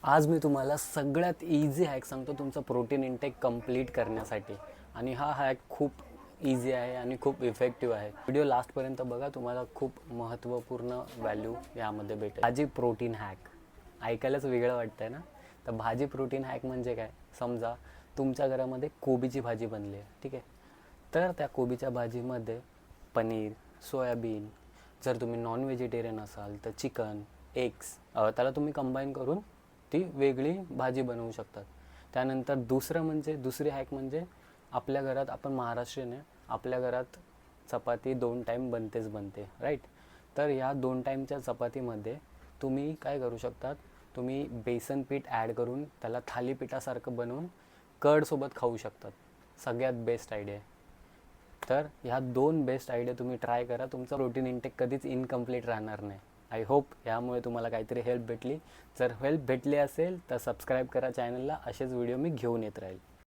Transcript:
आज मी तुम्हाला सगळ्यात इझी हॅक सांगतो तुमचं प्रोटीन इंटेक कंप्लीट करण्यासाठी. आणि हा हॅक खूप इझी आहे आणि खूप इफेक्टिव्ह आहे. व्हिडिओ लास्टपर्यंत बघा, तुम्हाला खूप महत्त्वपूर्ण व्हॅल्यू यामध्ये भेटेल. भाजी प्रोटीन हॅक ऐकायलाच वेगळं वाटतं आहे ना. तर भाजी प्रोटीन हॅक म्हणजे काय? समजा तुमच्या घरामध्ये कोबीची भाजी बनली आहे, ठीक आहे. तर त्या कोबीच्या भाजीमध्ये पनीर, सोयाबीन, जर तुम्ही नॉन व्हेजिटेरियन असाल तर चिकन, एग्स, त्याला तुम्ही कंबाईन करून ती वेगळी भाजी बनवू शकतात. त्यानंतर दुसरी हॅक म्हणजे आपल्या घरात, आपण महाराष्ट्रीयन आहे, आपल्या घरात चपाती 2 टाईम बनतेच बनते, राईट. तर या 2 टाईमच्या चपातीमध्ये तुम्ही काय करू शकतात, तुम्ही बेसन पीठ ॲड करून त्याला थालीपीठासारखं बनवून कर्डसोबत खाऊ शकतात. सगळ्यात बेस्ट आयडिया आहे. तर ह्या 2 बेस्ट आयडिया तुम्ही ट्राय करा. तुमचं प्रोटीन इंटेक कधीच इनकम्प्लीट राहणार नाही. आय होप यामुळे तुम्हाला काहीतरी हेल्प भेटली. जर हेल्प भेटली असेल तर सबस्क्राईब करा चॅनलला. असेच व्हिडिओ मी घेऊन येत राहील.